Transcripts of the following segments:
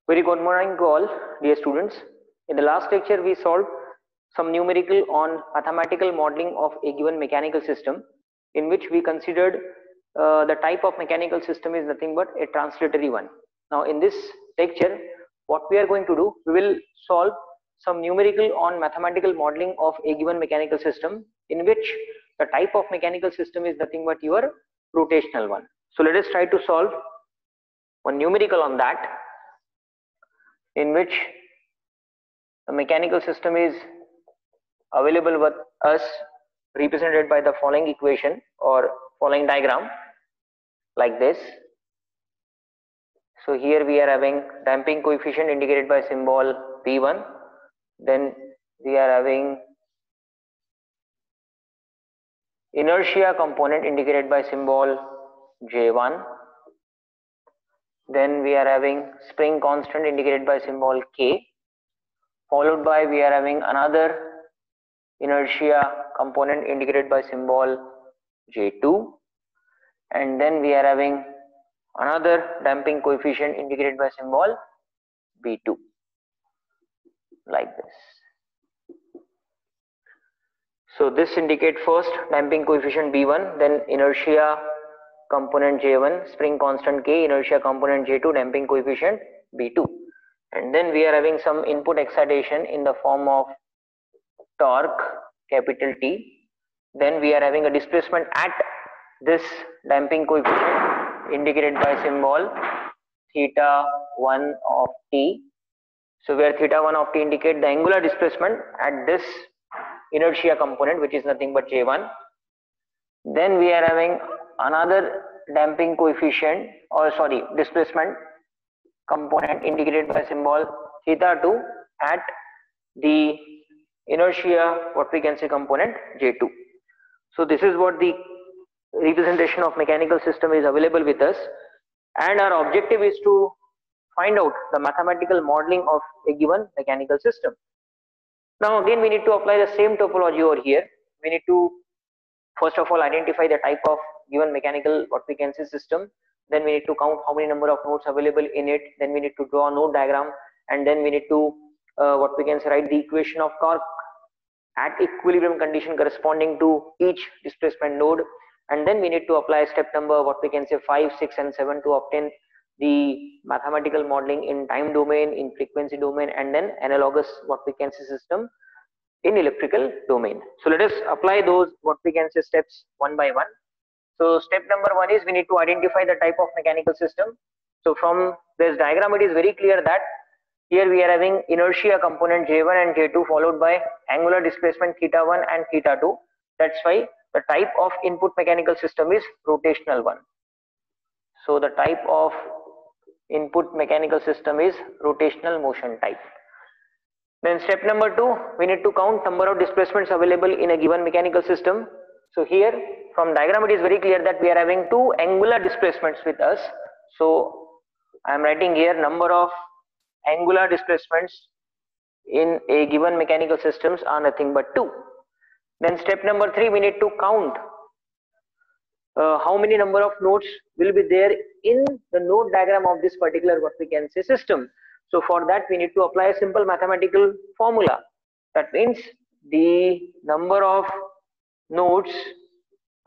Very good morning to all, dear students. In the last lecture, we solved some numerical on mathematical modeling of a given mechanical system, in which we considered the type of mechanical system is nothing but a translatory one. Now, in this lecture, what we are going to do, we will solve some numerical on mathematical modeling of a given mechanical system, in which the type of mechanical system is nothing but your rotational one. So, let us try to solve one numerical on that, in which the mechanical system is available with us, represented by the following equation or following diagram like this. So here we are having damping coefficient indicated by symbol P1, then we are having inertia component indicated by symbol J1, then we are having spring constant indicated by symbol K, followed by we are having another inertia component indicated by symbol J2, and then we are having another damping coefficient indicated by symbol B2, like this. So this indicate first damping coefficient B1, then inertia component J1, spring constant K, inertia component J2, damping coefficient B2, and then we are having some input excitation in the form of torque capital T, then we are having a displacement at this damping coefficient indicated by symbol theta 1 of T. So where theta 1 of T indicate the angular displacement at this inertia component, which is nothing but J1. Then we are having another damping coefficient, or sorry, displacement component indicated by symbol theta 2 at the inertia, what we can say, component J2. So this is what the representation of mechanical system is available with us, and our objective is to find out the mathematical modeling of a given mechanical system. Now again we need to apply the same topology over here. We need to first of all identify the type of given mechanical, what we can say, system, then we need to count how many number of nodes available in it, then we need to draw a node diagram, and then we need to what we can say, write the equation of torque at equilibrium condition corresponding to each displacement node, and then we need to apply step number, what we can say, 5, 6 and 7 to obtain the mathematical modeling in time domain, in frequency domain, and then analogous, what we can say, system in electrical domain. So let us apply those, what we can say, steps one by one. So step number 1 is we need to identify the type of mechanical system. So from this diagram it is very clear that here we are having inertia component J1 and J2 followed by angular displacement theta 1 and theta 2. That's why the type of input mechanical system is rotational one. So the type of input mechanical system is rotational motion type. Then step number 2, we need to count number of displacements available in a given mechanical system. So here from diagram it is very clear that we are having two angular displacements with us. So I am writing here number of angular displacements in a given mechanical systems are nothing but 2. Then step number 3, we need to count how many number of nodes will be there in the node diagram of this particular, what we can say, system. So for that we need to apply a simple mathematical formula. That means the number of nodes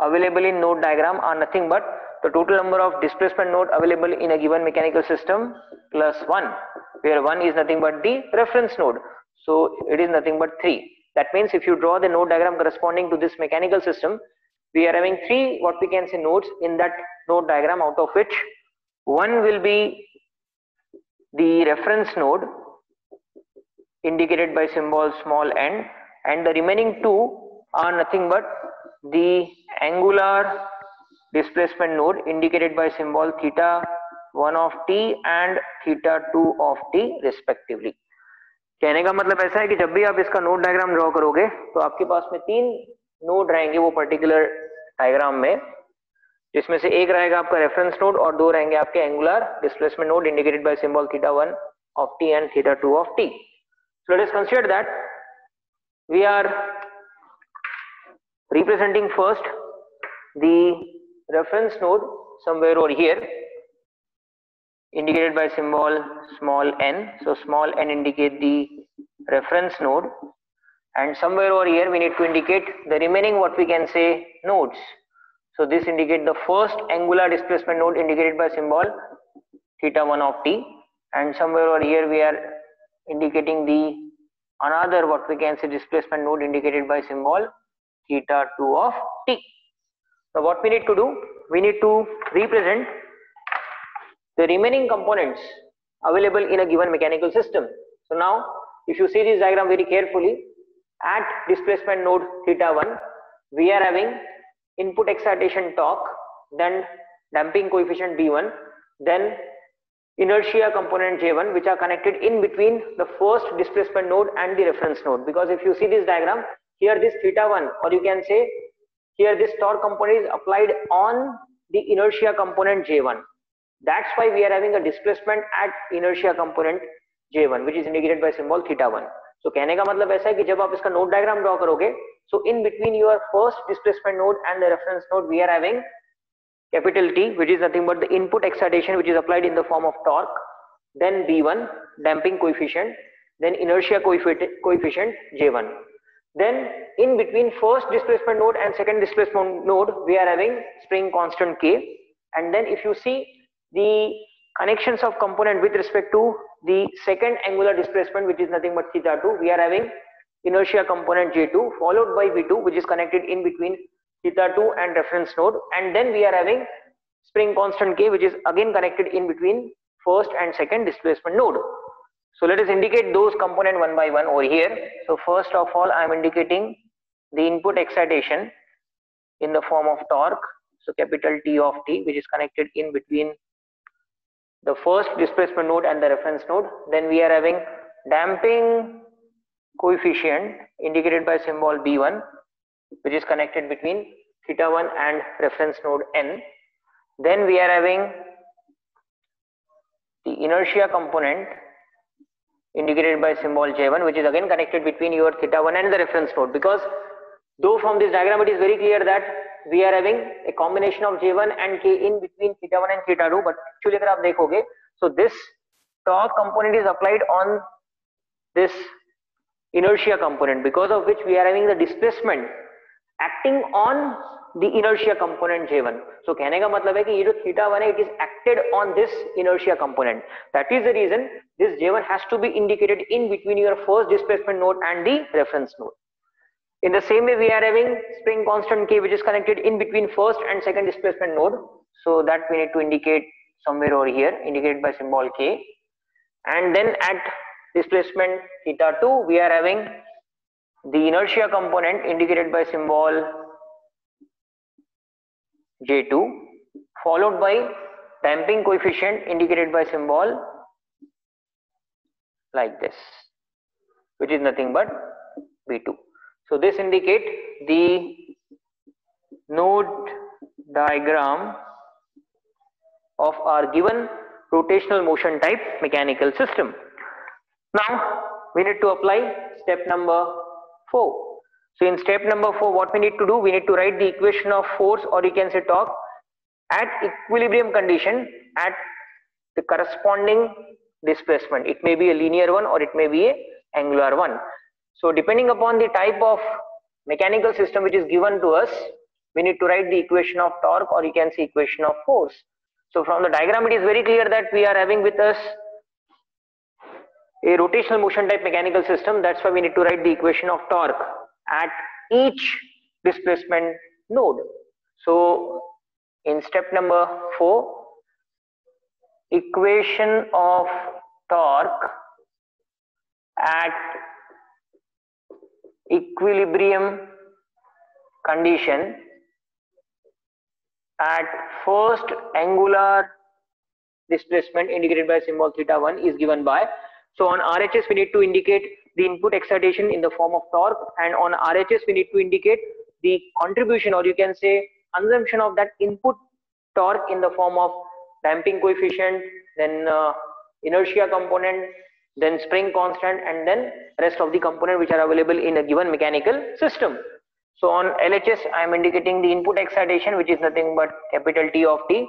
available in node diagram are nothing but the total number of displacement node available in a given mechanical system plus 1, where 1 is nothing but the reference node. So it is nothing but 3. That means if you draw the node diagram corresponding to this mechanical system, we are having 3, what we can say, nodes in that node diagram, out of which 1 will be the reference node indicated by symbol small n, and the remaining 2 are nothing but the angular displacement node indicated by symbol theta 1 of t and theta 2 of t respectively. कहने का मतलब ऐसा है कि जब भी आप इसका नोड डायग्राम ड्रॉ करोगे तो आपके पास में 3 नोड रहेंगे वो पर्टिकुलर डायग्राम में, जिसमें से एक रहेगा आपका रेफरेंस नोड और 2 रहेंगे आपके angular displacement node indicated by symbol theta 1 of T and theta 2 of T. So let us consider that we are representing first the reference node somewhere over here, indicated by symbol small n. So small n indicate the reference node, and somewhere over here we need to indicate the remaining what we can say nodes. So this indicate the first angular displacement node indicated by symbol theta 1 of t, and somewhere over here we are indicating the another what we can say displacement node indicated by symbol theta 2 of t. Now what we need to do, we need to represent the remaining components available in a given mechanical system. So now if you see this diagram very carefully, at displacement node theta 1 we are having input excitation torque, then damping coefficient B1, then inertia component J1, which are connected in between the first displacement node and the reference node. Because if you see this diagram, here this theta 1, or you can say here this torque component is applied on the inertia component J1. That's why we are having a displacement at inertia component J1, which is indicated by symbol theta 1. So कहने का मतलब ऐसा है कि जब आप इसका node diagram draw करोगे, so in between your first displacement node and the reference node we are having capital T, which is nothing but the input excitation which is applied in the form of torque, then B1 damping coefficient, then inertia coefficient J1. Then in between first displacement node and second displacement node we are having spring constant K, and then if you see the connections of component with respect to the second angular displacement, which is nothing but theta 2, we are having inertia component J2 followed by V2, which is connected in between theta 2 and reference node, and then we are having spring constant K, which is again connected in between first and second displacement node. So let us indicate those component one by one over here. So first of all I am indicating the input excitation in the form of torque, so capital T of T, which is connected in between the first displacement node and the reference node. Then we are having damping coefficient indicated by symbol B1, which is connected between theta 1 and reference node N. Then we are having the inertia component indicated by symbol J1, which is again connected between your theta 1 and the reference node, because though from this diagram it is very clear that we are having a combination of J1 and K in between theta 1 and theta 2, but actually अगर आप देखोगे, so this torque component is applied on this inertia component, because of which we are having the displacement acting on the inertia component J1. So कहने का मतलब है कि ये जो theta 1 है, it is acted on this inertia component. That is the reason this J1 has to be indicated in between your first displacement node and the reference node. In the same way we are having spring constant K, which is connected in between first and second displacement node. So that we need to indicate somewhere over here, indicated by symbol K. And then at displacement theta 2 we are having the inertia component indicated by symbol J2 followed by damping coefficient indicated by symbol like this, which is nothing but B2. So this indicate the node diagram of our given rotational motion type mechanical system. Now we need to apply step number 4. So in step number 4 what we need to do, we need to write the equation of force, or you can say torque, at equilibrium condition at the corresponding displacement. It may be a linear one or it may be a angular one. So depending upon the type of mechanical system which is given to us, we need to write the equation of torque, or you can say equation of force. So from the diagram it is very clear that we are having with us a rotational motion type mechanical system. That's why we need to write the equation of torque at each displacement node. So in step number 4, equation of torque at equilibrium condition at first angular displacement indicated by symbol theta 1 is given by. So on RHS we need to indicate the input excitation in the form of torque, and on RHS we need to indicate the contribution, or you can say consumption of that input torque in the form of damping coefficient, then inertia component, then spring constant, and then rest of the component which are available in a given mechanical system. So on LHS I am indicating the input excitation, which is nothing but capital T of T,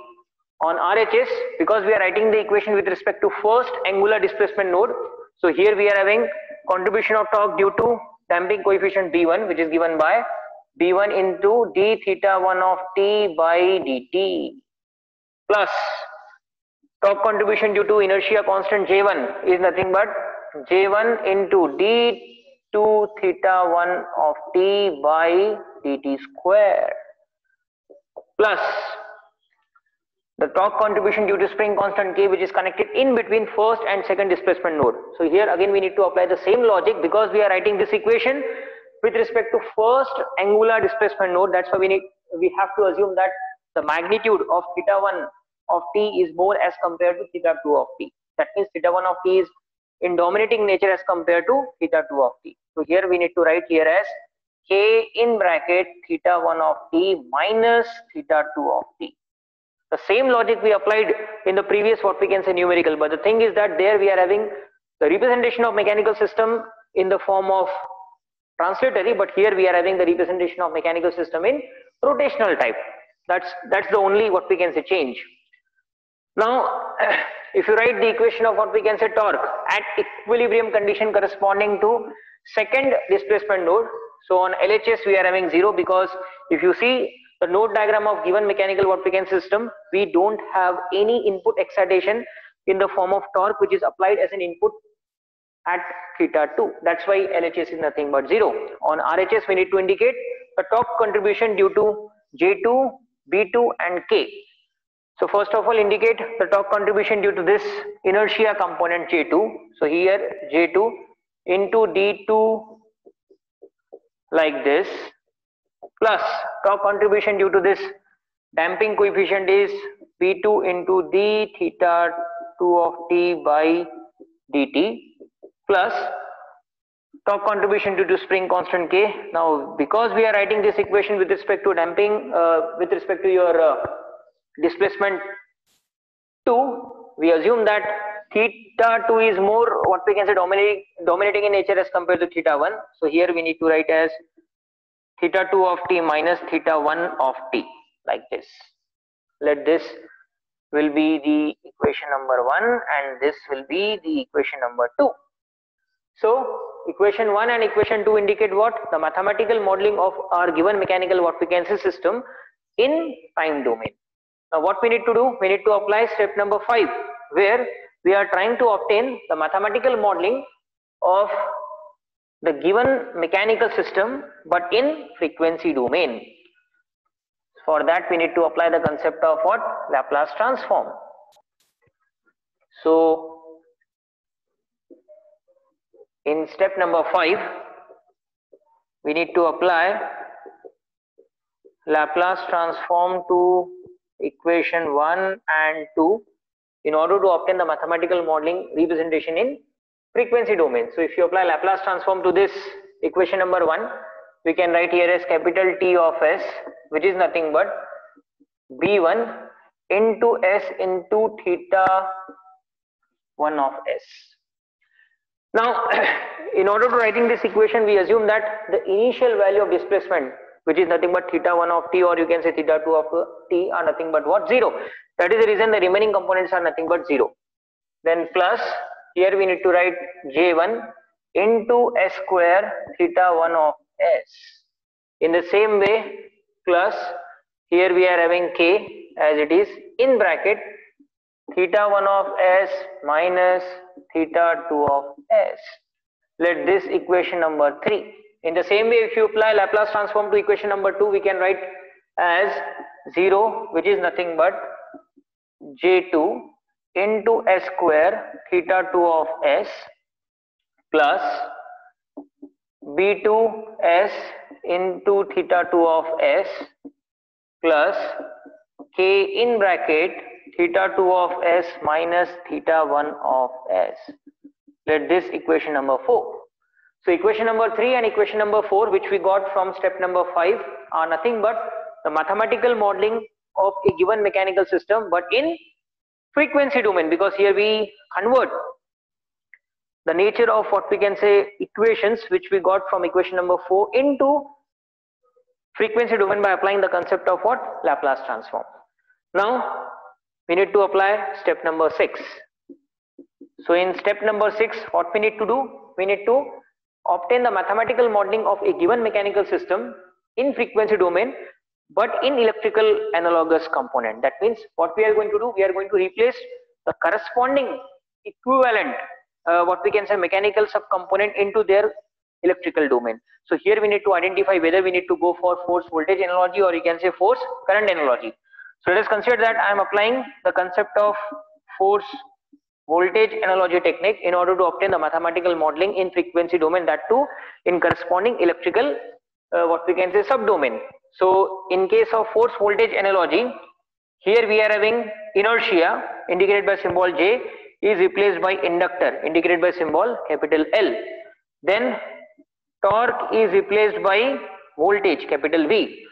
on RHS, because we are writing the equation with respect to first angular displacement node, so here we are having contribution of torque due to damping coefficient B1, which is given by B1 into d theta 1 of t by dt, plus torque contribution due to inertia constant J1 is nothing but J1 into d2 theta 1 of t by dt square, plus the torque contribution due to spring constant K, which is connected in between first and second displacement node. So here again we need to apply the same logic, because we are writing this equation with respect to first angular displacement node. That's why we have to assume that the magnitude of theta 1 of t is more as compared to theta 2 of t. That means theta 1 of t is in dominating nature as compared to theta 2 of t. So here we need to write here as K in bracket theta 1 of t minus theta 2 of t. The same logic we applied in the previous, what we can say, numerical, but the thing is that there we are having the representation of mechanical system in the form of translatory, but here we are having the representation of mechanical system in rotational type. That's the only, what we can say, change. Now if you write the equation of what we can say torque at equilibrium condition corresponding to second displacement node, so on LHS we are having 0, because if you see the node diagram of given mechanical what we can system, we don't have any input excitation in the form of torque which is applied as an input at theta 2. That's why LHS is nothing but 0. On RHS we need to indicate the torque contribution due to J2, B2 and K. So first of all indicate the torque contribution due to this inertia component J2. So here J2 into D2 like this, plus torque contribution due to this damping coefficient is B2 into d theta 2 of t by dt, plus torque contribution due to spring constant K. Now because we are writing this equation with respect to damping, with respect to your displacement 2, we assume that theta 2 is more, what we can say, dominating in nature as compared to theta 1. So here we need to write as theta 2 of t minus theta 1 of t, like this. Let this will be the equation number 1 and this will be the equation number 2. So equation 1 and equation 2 indicate what? The mathematical modeling of our given mechanical what we can say system in time domain. Now what we need to do? We need to apply step number 5, where we are trying to obtain the mathematical modeling of the given mechanical system but in frequency domain. For that we need to apply the concept of what? Laplace transform. So in step number 5 we need to apply Laplace transform to equation 1 and 2 in order to obtain the mathematical modeling representation in frequency domain. So if you apply Laplace transform to this equation number 1, we can write here as capital T of S, which is nothing but B1 into S into theta 1 of S. Now in order to writing this equation, we assume that the initial value of displacement, which is nothing but theta 1 of t, or you can say theta 2 of t, are nothing but what? 0. That is the reason the remaining components are nothing but 0. Then plus here we need to write J1 into S square theta 1 of S. In the same way, plus here we are having K as it is in bracket theta 1 of S minus theta 2 of S. Let this equation number 3. In the same way, if you apply Laplace transform to equation number 2, we can write as 0, which is nothing but J2 into S square theta 2 of S plus B2 S into theta 2 of S plus K in bracket theta 2 of S minus theta 1 of S. Let this equation number 4. So equation number 3 and equation number 4, which we got from step number 5, are nothing but the mathematical modeling of a given mechanical system but in frequency domain, because here we convert the nature of what we can say equations which we got from equation number 4 into frequency domain by applying the concept of what? Laplace transform. Now we need to apply step number 6. So in step number 6, what we need to do? We need to obtain the mathematical modeling of a given mechanical system in frequency domain, but in electrical analogous component. That means what we are going to do, we are going to replace the corresponding equivalent, what we can say mechanical subcomponent into their electrical domain. So here we need to identify whether we need to go for force voltage analogy or you can say force current analogy. So let us consider that I am applying the concept of force voltage analogy technique in order to obtain the mathematical modeling in frequency domain, that too in corresponding electrical what we can say subdomain. So in case of force voltage analogy, here we are having inertia indicated by symbol J is replaced by inductor indicated by symbol capital L. Then torque is replaced by voltage capital V.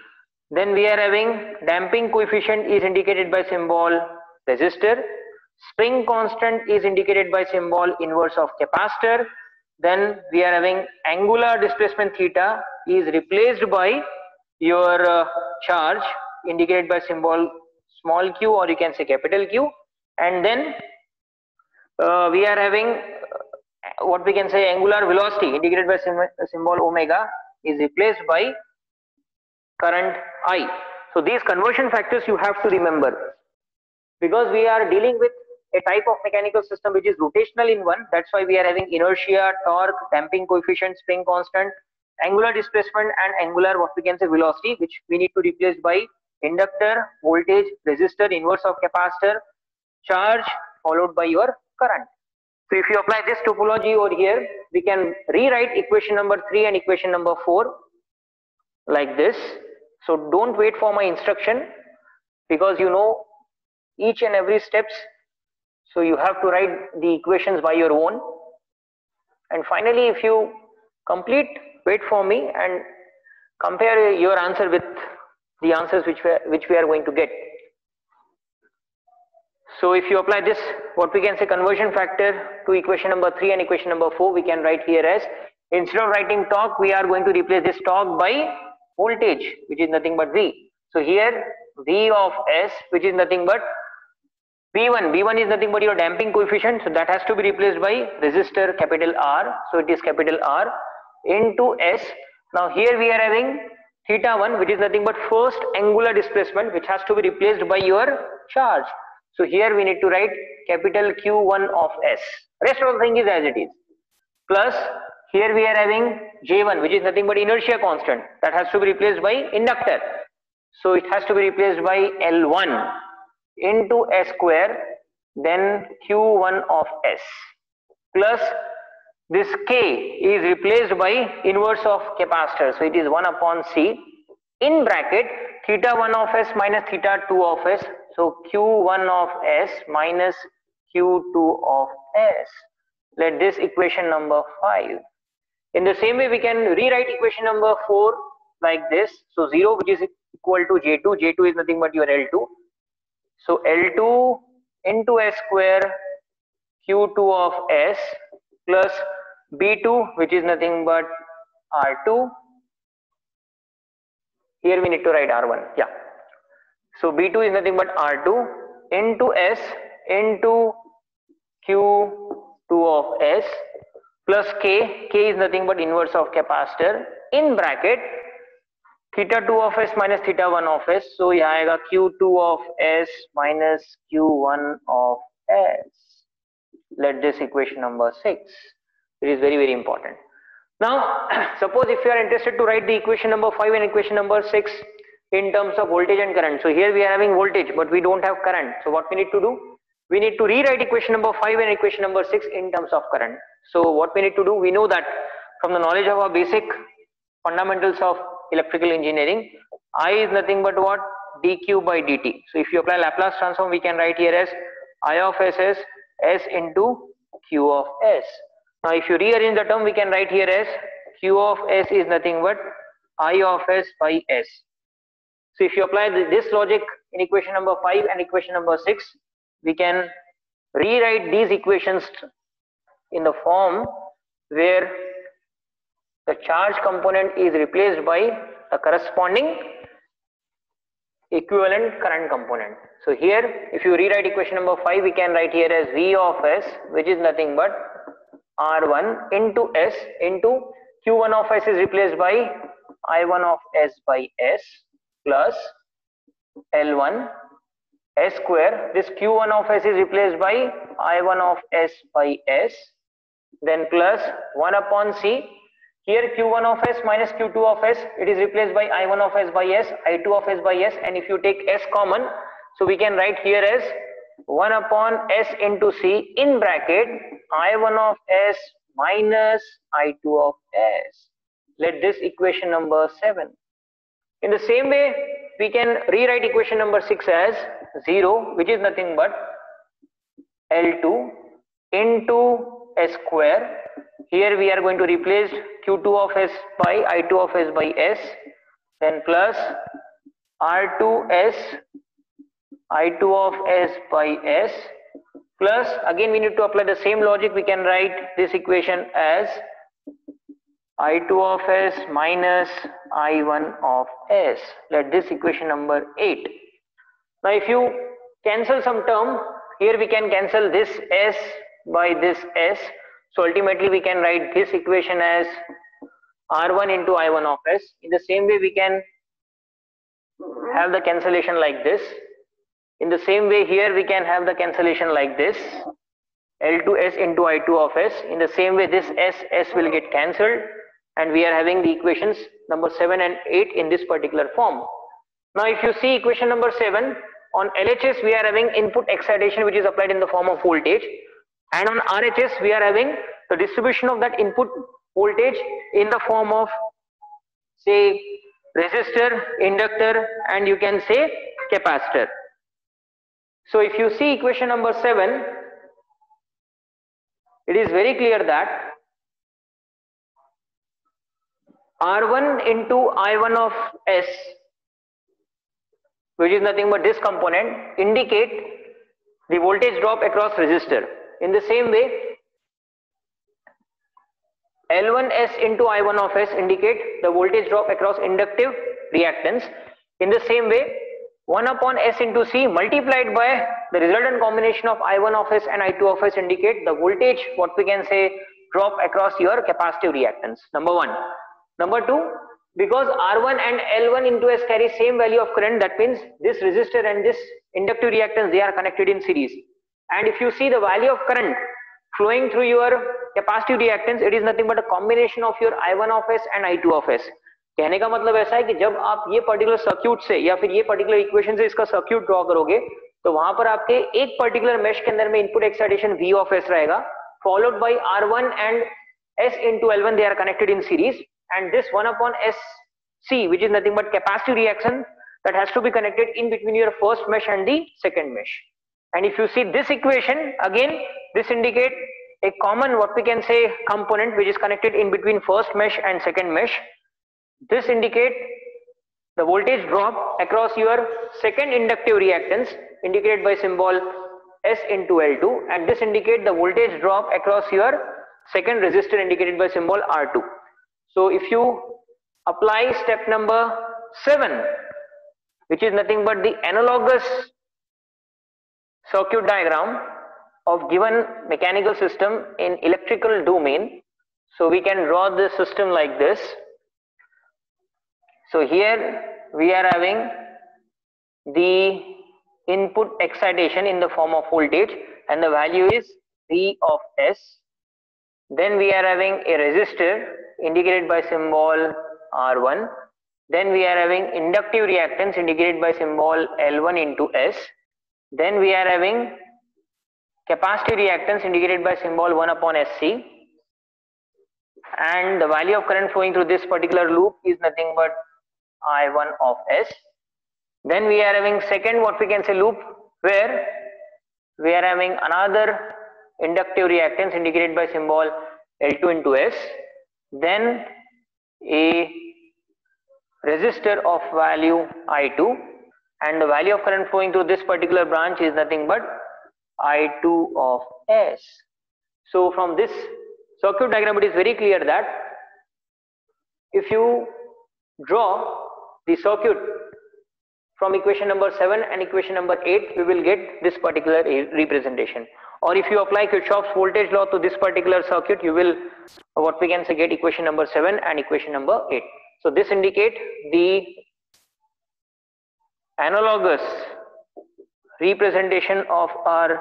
Then we are having damping coefficient is indicated by symbol resistor. Spring constant is indicated by symbol inverse of capacitor. Then we are having angular displacement theta is replaced by your charge indicated by symbol small q or you can say capital Q. And then we are having what we can say angular velocity indicated by symbol omega is replaced by current I. So these conversion factors you have to remember, because we are dealing with a type of mechanical system which is rotational in one. That's why we are having inertia, torque, damping coefficient, spring constant, angular displacement and angular what we can say velocity, which we need to replace by inductor, voltage, resistor, inverse of capacitor, charge followed by your current. So if you apply this topology over here, we can rewrite equation number 3 and equation number 4 like this. So don't wait for my instruction, because you know each and every steps, so you have to write the equations by your own. And finally, if you complete, wait for me and compare your answer with the answers which we are going to get. So if you apply this what we can say conversion factor to equation number 3 and equation number 4, we can write here as, instead of writing torque, we are going to replace this torque by voltage, which is nothing but V. So here V of S, which is nothing but V1. V1 is nothing but your damping coefficient, so that has to be replaced by resistor capital R. So it is capital R into S. Now here we are having theta 1, which is nothing but first angular displacement, which has to be replaced by your charge. So here we need to write capital Q1 of S. Rest of the thing is as it is. Plus here we are having J1, which is nothing but inertia constant, that has to be replaced by inductor. So it has to be replaced by L1 into S square, then Q1 of S, plus this K is replaced by inverse of capacitor. So it is 1 upon C in bracket theta 1 of S minus theta 2 of S. So Q1 of S minus Q2 of S. Let this equation number 5. In the same way, we can rewrite equation number 4 like this. So 0, which is equal to J2. J2 is nothing but your L2. So L2 into S square Q2 of S plus B2, which is nothing but R2. Here we need to write R1. Yeah. So B2 is nothing but R2 into S into Q2 of S plus K. K is nothing but inverse of capacitor in bracket theta 2 of S minus theta 1 of S. So यहाँ आएगा Q2 of S minus Q1 of S. Let this equation number 6. It is very, very important. Now, suppose if you are interested to write the equation number 5 and equation number 6 in terms of voltage and current. So here we are having voltage, but we don't have current. So what we need to do? We need to rewrite equation number 5 and equation number 6 in terms of current. So what we need to do? We know that from the knowledge of our basic fundamentals of electrical engineering, I is nothing but what? dq by dt. So if you apply Laplace transform, we can write here as I of S as S into Q of S. Now if you rearrange the term, we can write here as Q of S is nothing but I of S by S. So if you apply this logic in equation number 5 and equation number 6, we can rewrite these equations in the form where the charge component is replaced by the corresponding equivalent current component. So here if you rewrite equation number 5, we can write here as V of S, which is nothing but R1 into S into Q1 of S is replaced by I1 of S by S plus L1 S square. This Q1 of S is replaced by I1 of S by S, then plus 1 upon C. Here Q1 of S minus Q2 of S, it is replaced by I1 of S by S, I2 of S by S, and if you take S common, so we can write here as 1 upon S into C in bracket I1 of S minus I2 of S. Let this equation number 7. In the same way, we can rewrite equation number 6 as 0, which is nothing but L2 into S square. Here we are going to replace Q2 of S by I2 of S by S, then plus R2S I2 of S by S, plus again we need to apply the same logic. We can write this equation as I2 of S minus I1 of S. Let this equation number 8. Now if you cancel some term, here we can cancel this S by this S. So ultimately we can write this equation as R1 into I1 of S. In the same way we can have the cancellation like this. In the same way here we can have the cancellation like this, L2S into I2 of S. In the same way this S will get cancelled, and we are having the equations number 7 and 8 in this particular form. Now if you see equation number 7, on LHS we are having input excitation which is applied in the form of voltage, and on RHS we are having the distribution of that input voltage in the form of, say, resistor, inductor, and you can say capacitor. So if you see equation number 7, it is very clear that R1 into I1 of S, which is nothing but this component, indicate the voltage drop across resistor. In the same way, L1S into I1 of S indicate the voltage drop across inductive reactance. In the same way, 1 upon S into C multiplied by the resultant combination of I1 of S and I2 of S indicate the voltage, what we can say, drop across your capacitive reactance. Number 1. Number 2, because R1 and L1 into S carry same value of current, that means this resistor and this inductive reactance, they are connected in series. And if you see the value of current flowing through your capacitive reactance, it is nothing but a combination of your I1 of S and I2 of S. कहने का मतलब ऐसा है कि जब आप ये particular circuit से या फिर ये पर्टिकुलर इक्वेशन से इसका सर्क्यूट ड्रॉ करोगे, तो वहां पर आपके एक पर्टिकुलर मेश के अंदर में input excitation V of S रहेगा, followed by R1 and S into L1, they are connected in series, and this 1 upon SC, which is nothing but capacitive reaction, that has to be connected in between your first mesh and the second mesh. And if you see this equation, again this indicate a common, what we can say, component which is connected in between first mesh and second mesh. This indicate the voltage drop across your second inductive reactance, indicated by symbol S into L2, and this indicate the voltage drop across your second resistor, indicated by symbol R2. So if you apply step number 7, which is nothing but the analogous circuit diagram of given mechanical system in electrical domain, so we can draw the system like this. So here we are having the input excitation in the form of voltage, and the value is V of S. Then we are having a resistor indicated by symbol R1. Then we are having inductive reactance indicated by symbol L1 into S. Then we are having capacitive reactance indicated by symbol 1 upon SC. And the value of current flowing through this particular loop is nothing but I1 of S. Then we are having second, what we can say, loop, where we are having another inductive reactance indicated by symbol L2 into S. Then a resistor of value I2, and the value of current flowing through this particular branch is nothing but I2 of S. So from this circuit diagram, it is very clear that if you draw the circuit from equation number 7 and equation number 8 we will get this particular representation. Or if you apply Kirchhoff's voltage law to this particular circuit, you will what we can say get equation number 7 and equation number 8. So this indicate the analogous representation of our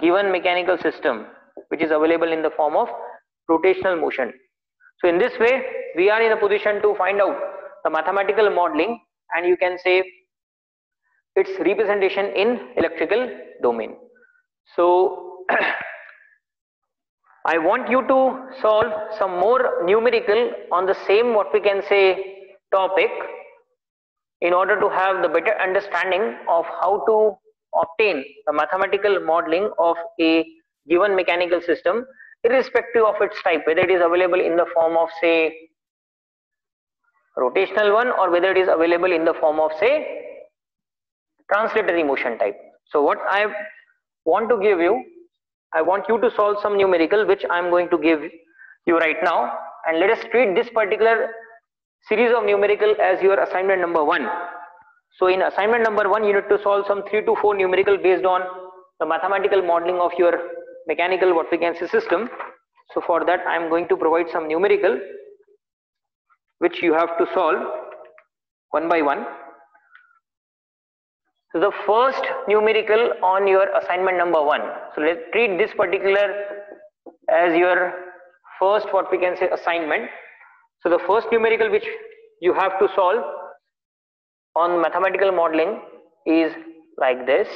given mechanical system, which is available in the form of rotational motion. So in this way we are in a position to find out the mathematical modeling, and you can say its representation in electrical domain. So I want you to solve some more numerical on the same what we can say topic, in order to have the better understanding of how to obtain the mathematical modeling of a given mechanical system, irrespective of its type, whether it is available in the form of say rotational one, or whether it is available in the form of say translatory motion type. So what I want to give you, I want you to solve some numerical which I am going to give you right now, and let us treat this particular series of numerical as your assignment number 1. So in assignment number 1 you need to solve some 3 to 4 numerical based on the mathematical modeling of your mechanical what we can say system. So for that I am going to provide some numerical which you have to solve one by one. So the first numerical on your assignment number 1. So let's treat this particular as your first what we can say assignment. So the first numerical which you have to solve on mathematical modeling is like this.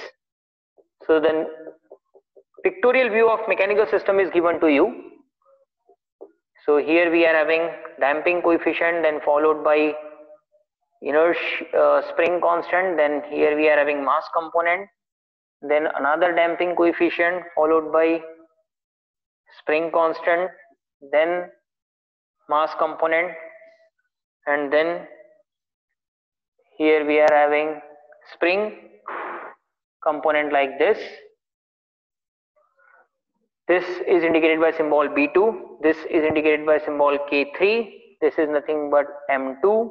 So then pictorial view of mechanical system is given to you. So here we are having damping coefficient, then followed by inertia spring constant, then here we are having mass component, then another damping coefficient followed by spring constant, then mass component, and then here we are having spring component like this. This is indicated by symbol B2, this is indicated by symbol K3, this is nothing but M2,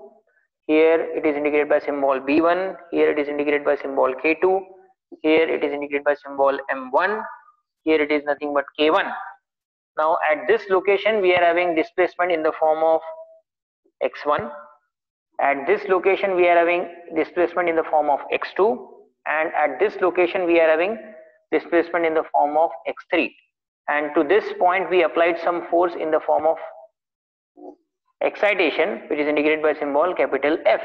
here it is indicated by symbol B1, here it is indicated by symbol K2, here it is indicated by symbol M1, here it is nothing but K1. Now at this location we are having displacement in the form of x1, at this location we are having displacement in the form of x2, and at this location we are having displacement in the form of x3, and to this point we applied some force in the form of excitation, which is indicated by symbol capital F.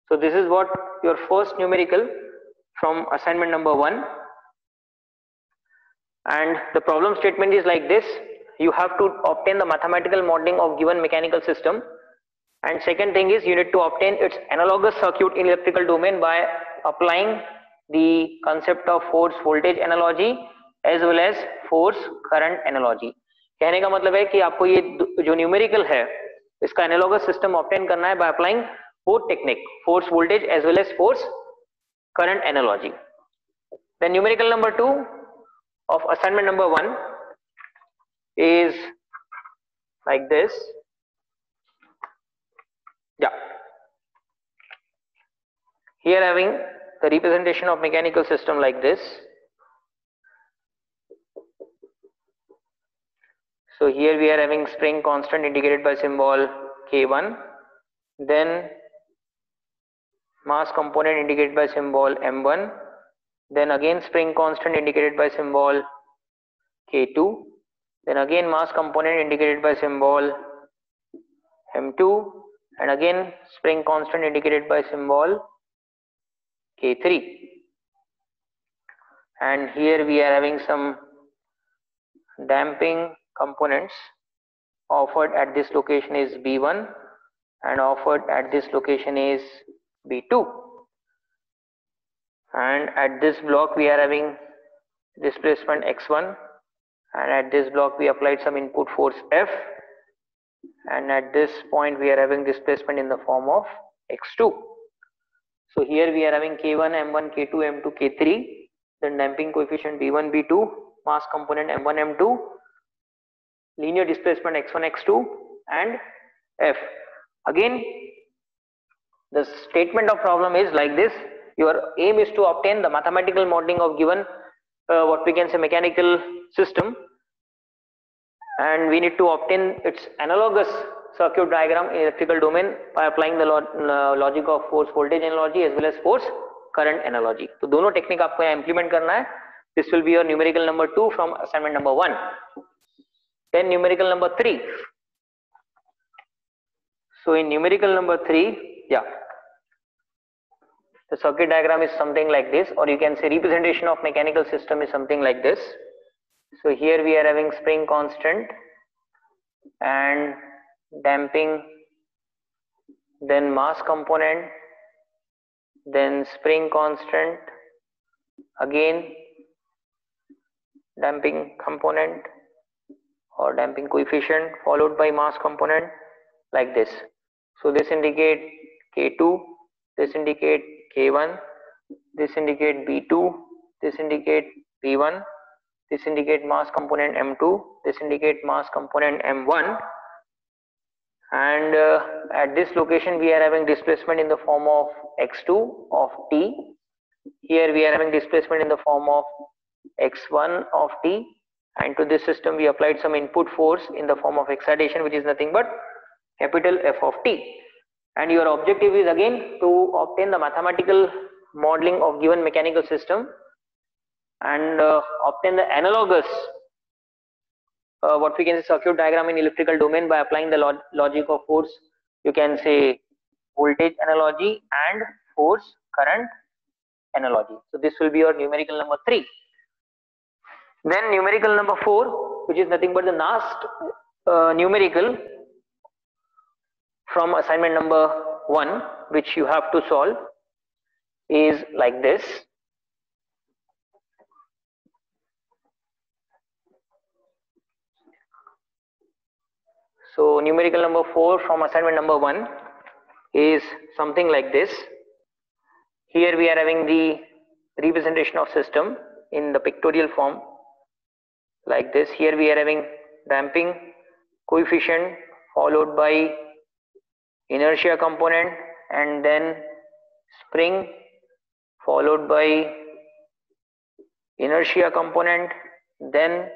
So this is what your first numerical from assignment number 1, and the problem statement is like this. You have to obtain the mathematical modeling of given mechanical system, and second thing is you need to obtain its analogous circuit in electrical domain by applying the concept of force voltage analogy as well as force current analogy. कहने का मतलब है कि आपको ये जो numerical है इसका एनालॉगस सिस्टम ऑब्टेन करना है by applying both technique, force voltage as well as force current analogy. Then numerical number 2 of assignment number 1 is like this. Yeah, here having the representation of mechanical system like this. So here we are having spring constant indicated by symbol K1, then mass component indicated by symbol M1, then again spring constant indicated by symbol K2, then again mass component indicated by symbol M2, and again spring constant indicated by symbol K3, and here we are having some damping components. Offered at this location is B1 and offered at this location is B2, and at this block we are having displacement x1, and at this block we applied some input force F, and at this point we are having displacement in the form of x2. So here we are having K1, M1, K2, M2, K3, then damping coefficient B1, B2, mass component M1, M2, linear displacement x1, x2, and F. Again the statement of problem is like this. Your aim is to obtain the mathematical modeling of given what we can say mechanical system, and we need to obtain its analogous circuit diagram in electrical domain by applying the logic of force voltage analogy as well as force current analogy. तो दोनों technique आपको यहाँ implement करना है. This will be your numerical number 2 from assignment number 1. Then numerical number 3. So in numerical number 3, yeah, the circuit diagram is something like this, or you can say representation of mechanical system is something like this. So here we are having spring constant and damping, then mass component, then spring constant, again damping component or damping coefficient, followed by mass component, like this. So this indicate K2, this indicate K1, this indicate B2, this indicate B1, this indicate mass component M2, this indicate mass component M1, and at this location we are having displacement in the form of x2 of t. Here we are having displacement in the form of x1 of t, and to this system we applied some input force in the form of excitation, which is nothing but capital F of t. And your objective is again to obtain the mathematical modeling of given mechanical system and obtain the analogous what we can say circuit diagram in electrical domain by applying the logic of force, you can say voltage analogy and force current analogy. So this will be your numerical number 3. Then numerical number 4, which is nothing but the last numerical from assignment number 1, which you have to solve, is like this. So numerical number 4 from assignment number 1 is something like this. Here we are having the representation of system in the pictorial form like this. Here we are having damping coefficient followed by inertia component, and then spring followed by inertia component, then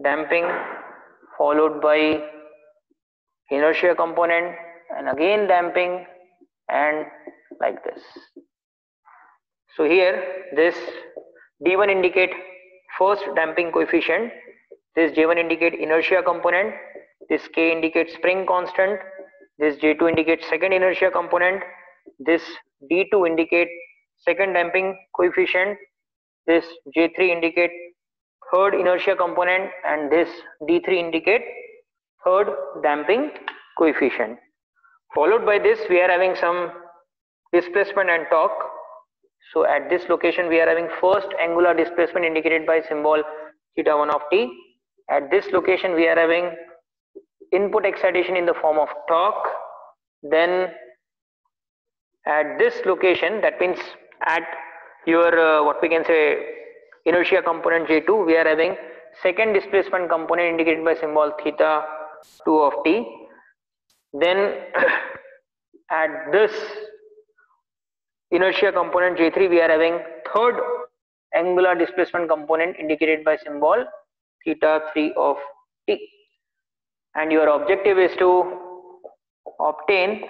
damping followed by inertia component, and again damping, and like this. So here this D1 indicate first damping coefficient, this J1 indicate inertia component, this K indicates spring constant, this J2 indicates second inertia component, this D2 indicate second damping coefficient, this J3 indicate third inertia component, and this D3 indicate third damping coefficient. Followed by this we are having some displacement and torque. So at this location we are having first angular displacement indicated by symbol theta1 of t. At this location we are having input excitation in the form of torque. Then at this location, that means at your what we can say inertia component J2, we are having second displacement component indicated by symbol theta2 of t. Then at this inertia component J3 we are having third angular displacement component indicated by symbol theta3 of t. And your objective is to obtain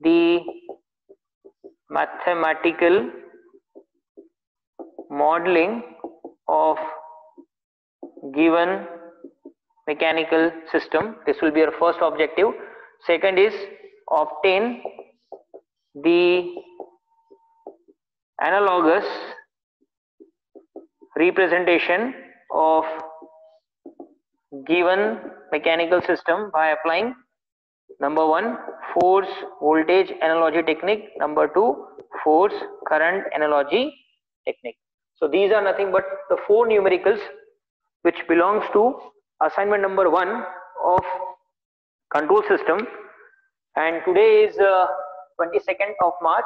the mathematical modeling of given mechanical system. This will be your first objective. Second is obtain the analogous representation of given mechanical system by applying number 1 force voltage analogy technique, number 2 force current analogy technique. So these are nothing but the 4 numericals which belongs to assignment number 1 of control system, and today is 22nd of March.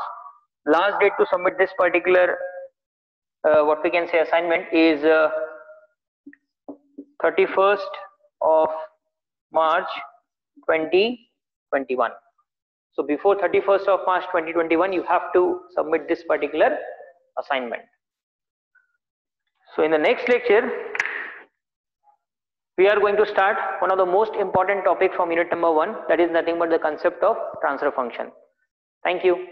Last date to submit this particular what we can say assignment is 31st of March 2021. So before 31st of March 2021, you have to submit this particular assignment. So in the next lecture, we are going to start one of the most important topic from unit number 1, that is nothing but the concept of transfer function. Thank you.